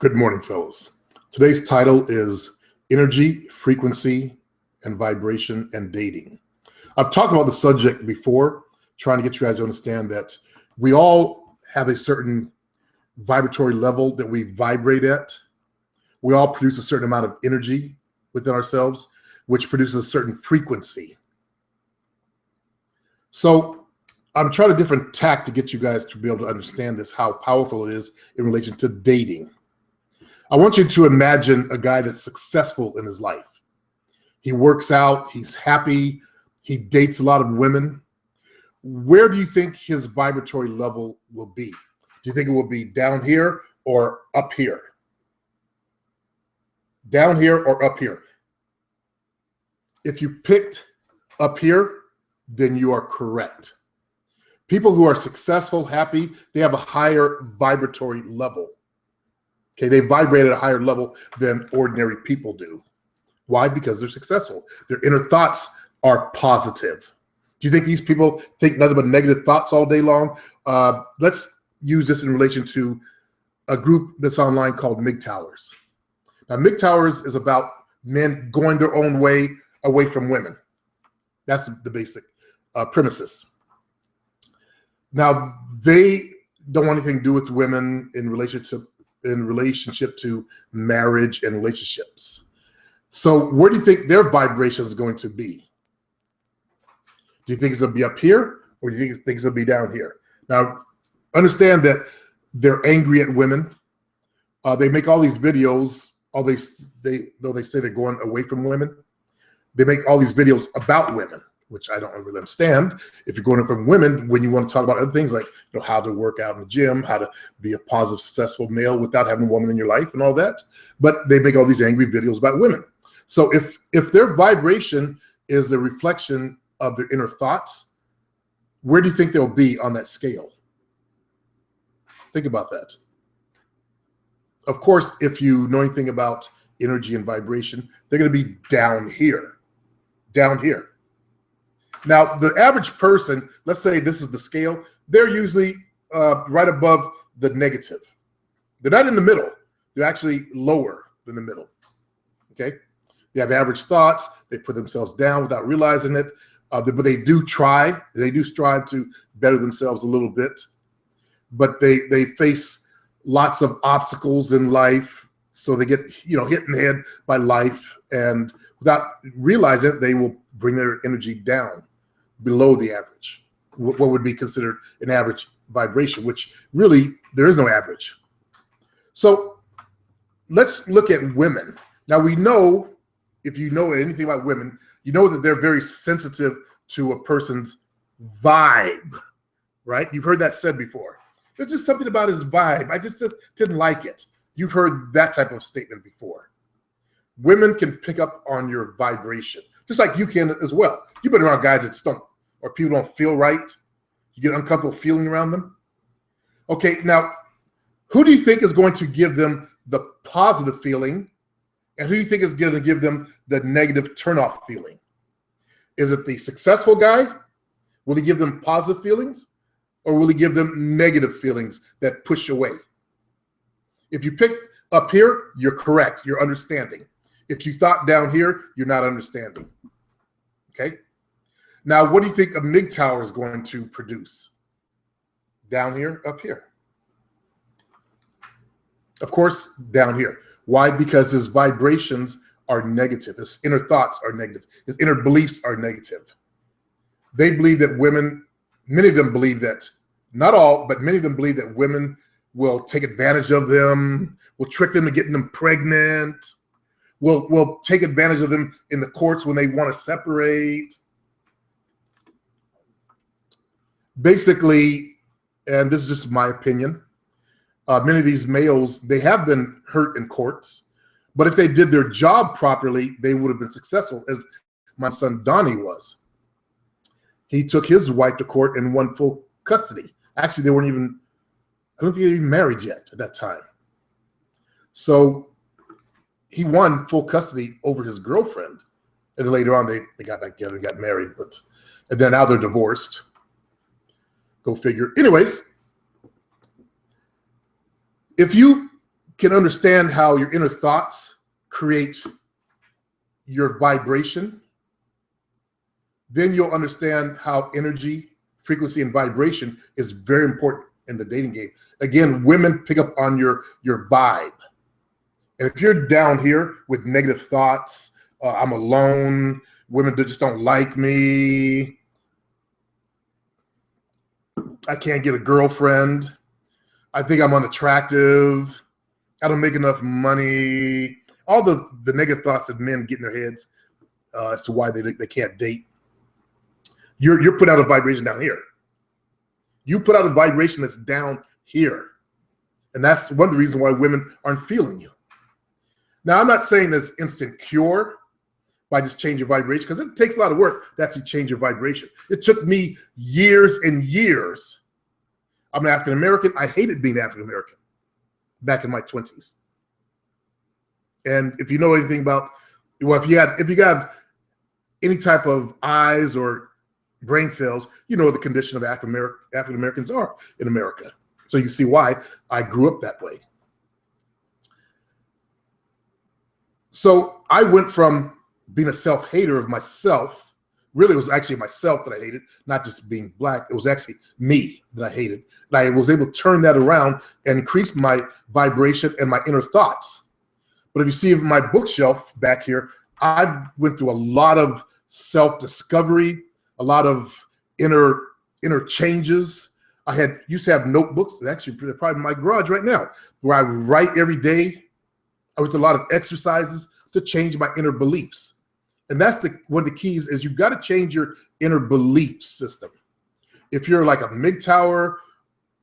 Good morning, fellows. Today's title is Energy, Frequency, and Vibration and Dating. I've talked about the subject before, trying to get you guys to understand that we all have a certain vibratory level that we vibrate at. We all produce a certain amount of energy within ourselves, which produces a certain frequency. So I'm trying a different tack to get you guys to be able to understand this, how powerful it is in relation to dating. I want you to imagine a guy that's successful in his life. He works out, he's happy, he dates a lot of women. Where do you think his vibratory level will be? Do you think it will be down here or up here? Down here or up here? If you picked up here, then you are correct. People who are successful, happy, they have a higher vibratory level. Okay, they vibrate at a higher level than ordinary people do. Why? Because they're successful. Their inner thoughts are positive. Do you think these people think nothing but negative thoughts all day long? Let's use this in relation to a group that's online called MGTOWers. Now, MGTOWers is about men going their own way away from women. That's the basic premises. Now, they don't want anything to do with women in relationship to marriage and relationships. So where do you think their vibration is going to be? Do you think it's going to be up here, or do you think it's going to be down here? Now, understand that they're angry at women. They make all these videos. Though they say they're going away from women, they make all these videos about women, which I don't really understand. If you're going from women, when you want to talk about other things like how to work out in the gym, how to be a positive, successful male without having a woman in your life and all that, but they make all these angry videos about women. So if their vibration is a reflection of their inner thoughts, where do you think they'll be on that scale? Think about that. Of course, if you know anything about energy and vibration, they're going to be down here, down here. Now, the average person, let's say this is the scale, they're usually right above the negative. They're not in the middle. They're actually lower than the middle, okay? They have average thoughts. They put themselves down without realizing it, but they do try. They do strive to better themselves a little bit, but they face lots of obstacles in life, so they get hit in the head by life, and without realizing it, they will bring their energy down below the average, what would be considered an average vibration, which really there is no average. So let's look at women. Now, we know, if you know anything about women, you know that they're very sensitive to a person's vibe, right? You've heard that said before. There's just something about his vibe. I just didn't like it. You've heard that type of statement before. Women can pick up on your vibration, just like you can as well. You've been around guys that stink, or people don't feel right. You get uncomfortable feeling around them. Okay, now, who do you think is going to give them the positive feeling, and who do you think is going to give them the negative turnoff feeling? Is it the successful guy? Will he give them positive feelings, or will he give them negative feelings that push away? If you pick up here, you're correct. You're understanding. If you thought down here, you're not understanding. Okay? Now, what do you think a MGTOWer is going to produce? Down here, up here. Of course, down here. Why? Because his vibrations are negative. His inner thoughts are negative. His inner beliefs are negative. They believe that women, many of them believe that, not all, but many of them believe that women will take advantage of them, will trick them to getting them pregnant, will take advantage of them in the courts when they want to separate. Basically, and this is just my opinion, many of these males, they have been hurt in courts, but if they did their job properly, they would have been successful, as my son Donnie was. He took his wife to court and won full custody. Actually, they weren't even, I don't think they were even married yet at that time. So he won full custody over his girlfriend. And then later on, they got back together and got married. And then now they're divorced. Go figure. Anyways, if you can understand how your inner thoughts create your vibration, then you'll understand how energy, frequency, and vibration is very important in the dating game. Again, women pick up on your vibe. And if you're down here with negative thoughts, I'm alone, women just don't like me, I can't get a girlfriend, I think I'm unattractive, I don't make enough money, all the negative thoughts that men get in their heads as to why they can't date. You're put out a vibration down here. You put out a vibration that's down here. And that's one of the reasons why women aren't feeling you. Now, I'm not saying there's instant cure by just changing your vibration, because it takes a lot of work to actually change your vibration. It took me years and years. I'm an African-American. I hated being African-American back in my 20s. And if you know anything about, well, if you have any type of eyes or brain cells, you know the condition of African-Americans are in America. So you see why I grew up that way. So I went from being a self-hater of myself. Really, it was actually myself that I hated, not just being black. It was actually me that I hated. And I was able to turn that around and increase my vibration and my inner thoughts. But if you see my bookshelf back here, I went through a lot of self-discovery, a lot of inner changes. I used to have notebooks, and actually they're probably in my garage right now, where I write every day. I went through a lot of exercises to change my inner beliefs. And that's one of the keys is you've got to change your inner belief system. If you're like a MGTOWer,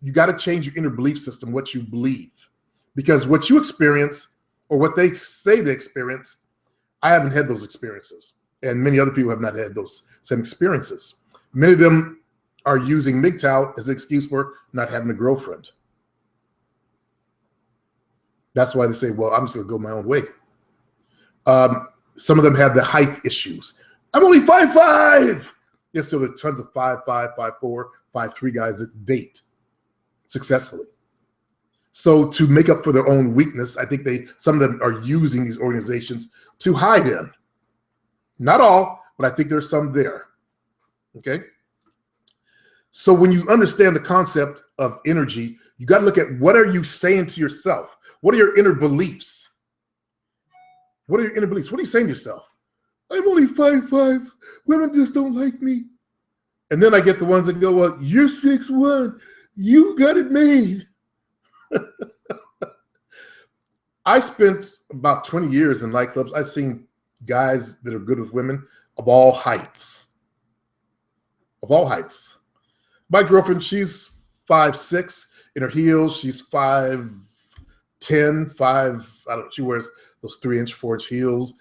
you got to change your inner belief system, what you believe. Because what you experience or what they say they experience, I haven't had those experiences. And many other people have not had those same experiences. Many of them are using MGTOW as an excuse for not having a girlfriend. That's why they say, well, I'm just going to go my own way. Some of them have the height issues. I'm only 5'5". Yes, so there are tons of 5'5", 5'4", 5'3" guys that date successfully. So to make up for their own weakness, I think some of them are using these organizations to hide in. Not all, but I think there's some there. Okay? So when you understand the concept of energy, you got to look at what are you saying to yourself? What are your inner beliefs? What are your inner beliefs? What are you saying to yourself? I'm only 5'5". Women just don't like me. And then I get the ones that go, well, you're 6'1". You got it made. I spent about 20 years in nightclubs. I've seen guys that are good with women of all heights. Of all heights. My girlfriend, she's 5'6". In her heels, she's 5'10", I don't know, she wears those 3-inch, 4-inch heels.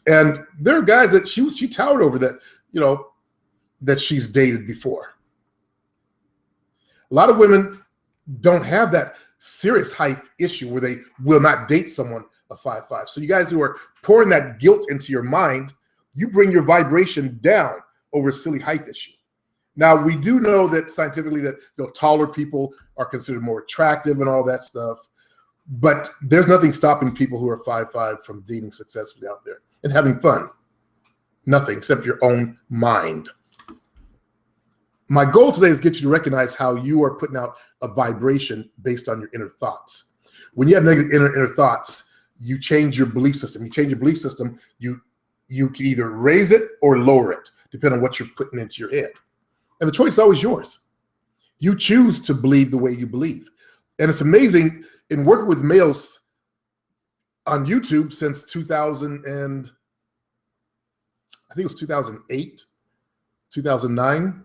And there are guys that she towered over that, you know, that she's dated before. A lot of women don't have that serious height issue where they will not date someone of 5'5". So you guys who are pouring that guilt into your mind, you bring your vibration down over a silly height issue. Now, we do know that scientifically that taller people are considered more attractive and all that stuff. But there's nothing stopping people who are 5'5" from dating successfully out there and having fun. Nothing except your own mind. My goal today is to get you to recognize how you are putting out a vibration based on your inner thoughts. When you have negative inner thoughts, you change your belief system. You change your belief system, you can either raise it or lower it, depending on what you're putting into your head. And the choice is always yours. You choose to believe the way you believe. And it's amazing, in working with males on YouTube since 2000 and I think it was 2008, 2009,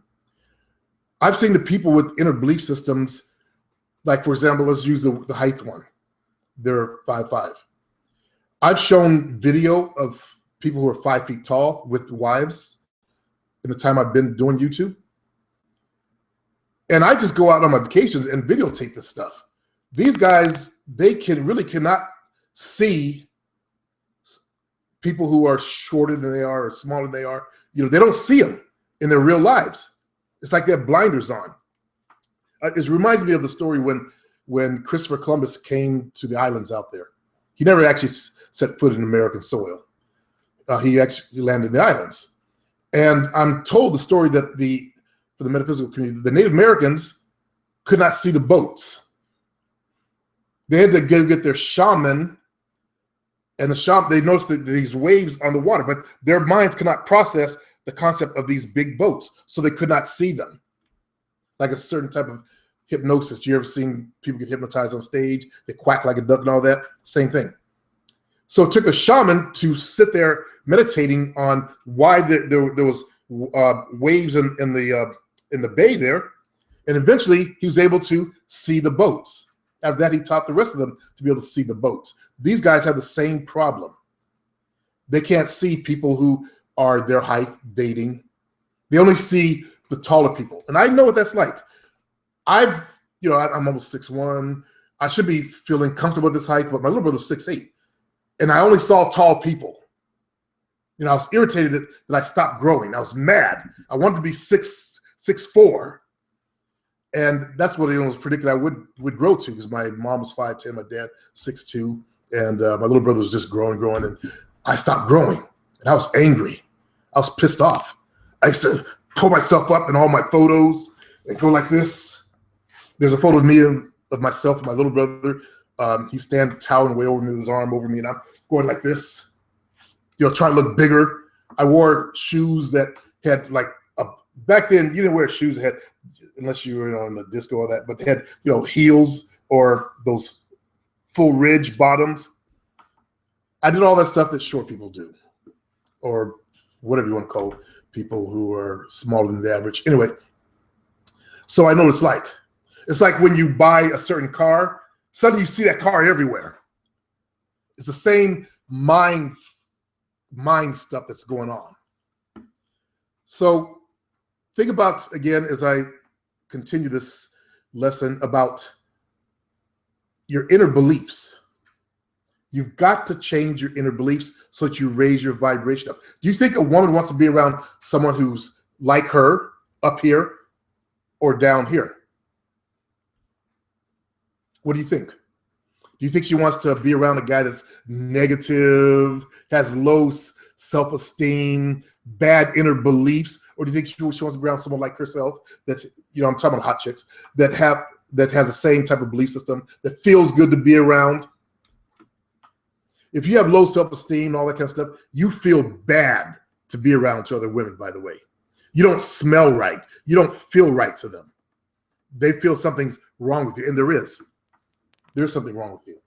I've seen the people with inner belief systems, like for example, let's use the height one. They're 5'5". I've shown video of people who are 5 feet tall with wives in the time I've been doing YouTube. And I just go out on my vacations and videotape this stuff. These guys, they cannot see people who are shorter than they are or smaller than they are. You know, they don't see them in their real lives. It's like they have blinders on. It reminds me of the story when when Christopher Columbus came to the islands out there. He never actually set foot in American soil. He actually landed in the islands. And I'm told the story that for the metaphysical community, the Native Americans could not see the boats. They had to go get their shaman, and they noticed that these waves on the water, but their minds could not process the concept of these big boats, so they could not see them. Like a certain type of hypnosis. You ever seen people get hypnotized on stage? They quack like a duck and all that? Same thing. So it took a shaman to sit there meditating on why there was waves in the bay there, and eventually he was able to see the boats. After that, he taught the rest of them to be able to see the boats. These guys have the same problem. They can't see people who are their height dating. They only see the taller people. And I know what that's like. I'm almost 6'1". I should be feeling comfortable at this height, but my little brother's 6'8". And I only saw tall people. I was irritated that I stopped growing. I was mad. I wanted to be 6'4". And that's what it was predicted I would grow to, because my mom was 5'10", my dad 6'2", and my little brother was just growing, and I stopped growing, and I was angry. I was pissed off. I used to pull myself up in all my photos and go like this. There's a photo of me of myself and my little brother. He's standing towering way over me with his arm over me, and I'm going like this, trying to look bigger. I wore shoes that had back then you didn't wear shoes that had, unless you were on the disco or that, but they had, heels or those full ridge bottoms. I did all that stuff that short people do, or whatever you want to call people who are smaller than the average. Anyway, so I know what it's like. It's like when you buy a certain car, suddenly you see that car everywhere. It's the same mind stuff that's going on. So think about, again, as I continue this lesson, about your inner beliefs. You've got to change your inner beliefs so that you raise your vibration up. Do you think a woman wants to be around someone who's like her up here or down here? What do you think? Do you think she wants to be around a guy that's negative, has low self-esteem, bad inner beliefs? Or do you think she wants to be around someone like herself that's, I'm talking about hot chicks, that has the same type of belief system, that feels good to be around? If you have low self-esteem, all that kind of stuff, you feel bad to be around to other women, by the way. You don't smell right. You don't feel right to them. They feel something's wrong with you, and there is. There's something wrong with you.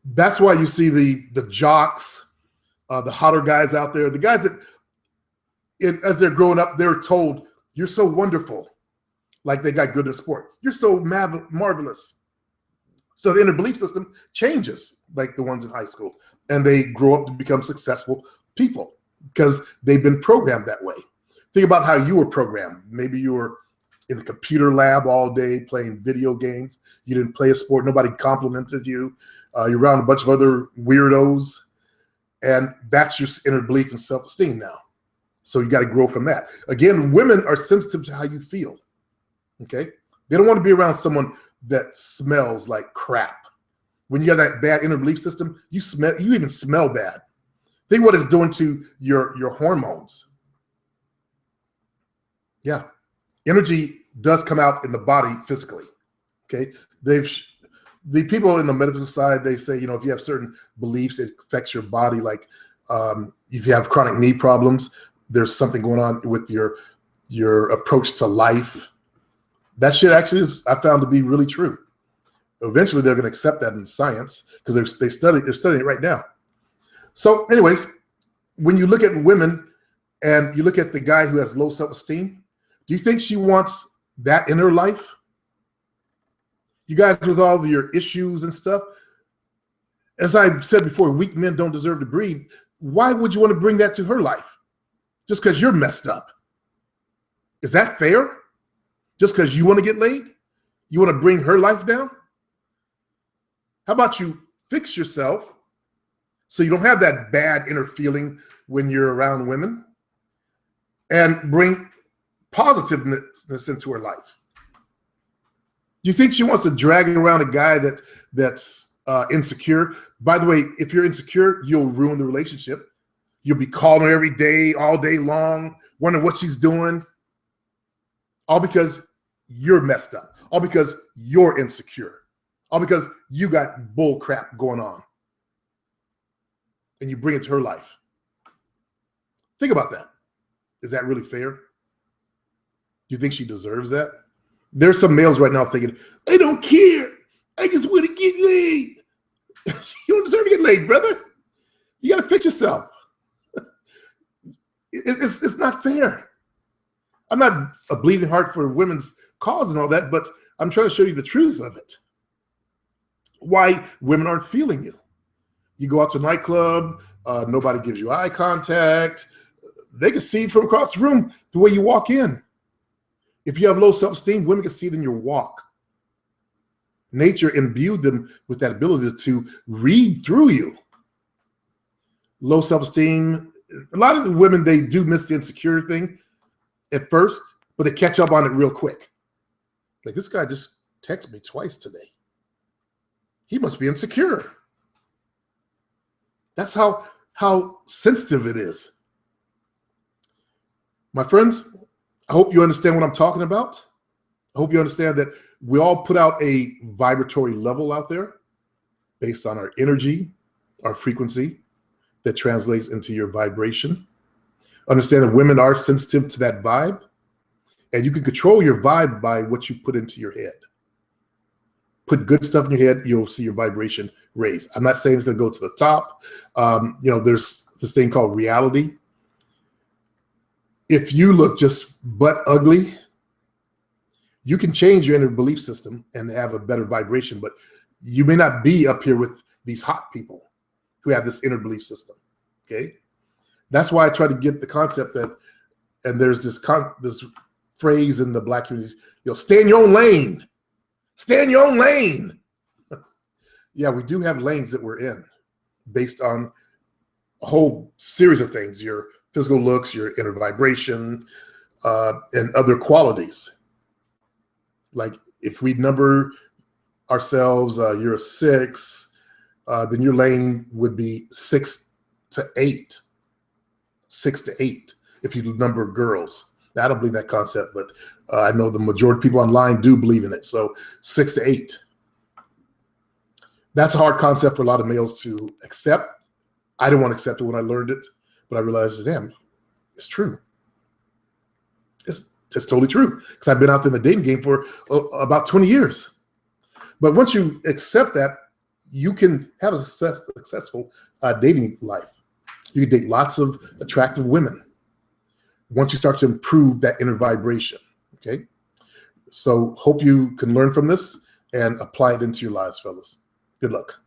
That's why you see the jocks, the hotter guys out there, the guys that, as they're growing up, they're told, you're so wonderful, like they got good in sport. You're so marvelous. So the inner belief system changes, like the ones in high school, and they grow up to become successful people because they've been programmed that way. Think about how you were programmed. Maybe you were in the computer lab all day playing video games. You didn't play a sport. Nobody complimented you. You're around a bunch of other weirdos. And that's your inner belief and self-esteem now. So you got to grow from that. Again, women are sensitive to how you feel. Okay? They don't want to be around someone that smells like crap. When you have that bad inner belief system, you even smell bad. Think what it's doing to your hormones. Yeah. Energy does come out in the body physically. Okay. The people in the medical side, they say, if you have certain beliefs, it affects your body. Like if you have chronic knee problems, there's something going on with your approach to life. That shit actually is, I found to be really true. Eventually, they're going to accept that in science because they're studying it right now. So anyways, when you look at women and you look at the guy who has low self-esteem, do you think she wants that in her life? You guys with all of your issues and stuff, as I said before, weak men don't deserve to breathe. Why would you want to bring that to her life? Just because you're messed up. Is that fair? Just because you want to get laid? You want to bring her life down? How about you fix yourself so you don't have that bad inner feeling when you're around women, and bring positiveness into her life. Do you think she wants to drag around a guy that's insecure? By the way, if you're insecure, you'll ruin the relationship. You'll be calling her every day, all day long, wondering what she's doing. All because you're messed up. All because you're insecure. All because you got bull crap going on. And you bring it to her life. Think about that. Is that really fair? Do you think she deserves that? There's some males right now thinking, I don't care. I just want to get laid. You don't deserve to get laid, brother. You got to fix yourself. It's not fair. I'm not a bleeding heart for women's cause and all that, but I'm trying to show you the truth of it. Why women aren't feeling you. You go out to a nightclub, nobody gives you eye contact. They can see from across the room the way you walk in. If you have low self-esteem, women can see it in your walk. Nature imbued them with that ability to read through you. Low self-esteem, a lot of the women, they do miss the insecure thing at first, but they catch up on it real quick. Like, this guy just texted me twice today. He must be insecure. That's how sensitive it is. My friends, I hope you understand what I'm talking about. I hope you understand that we all put out a vibratory level out there based on our energy, our frequency that translates into your vibration. Understand that women are sensitive to that vibe, and you can control your vibe by what you put into your head. Put good stuff in your head, you'll see your vibration raise. I'm not saying it's going to go to the top. There's this thing called reality. If you look just butt ugly, you can change your inner belief system and have a better vibration, but you may not be up here with these hot people who have this inner belief system, okay? That's why I try to get the concept that, and there's this phrase in the Black community, stay in your own lane. Stay in your own lane. Yeah, we do have lanes that we're in based on a whole series of things, your physical looks, your inner vibration, and other qualities. Like if we number ourselves, you're a 6, then your lane would be 6 to 8. 6 to 8 if you number girls. Now, I don't believe that concept, but I know the majority of people online do believe in it. So 6 to 8. That's a hard concept for a lot of males to accept. I didn't want to accept it when I learned it, but I realized, damn, it's true. It's totally true, because I've been out there in the dating game for about 20 years. But once you accept that, you can have a successful dating life. You can date lots of attractive women once you start to improve that inner vibration, okay? So hope you can learn from this and apply it into your lives, fellas. Good luck.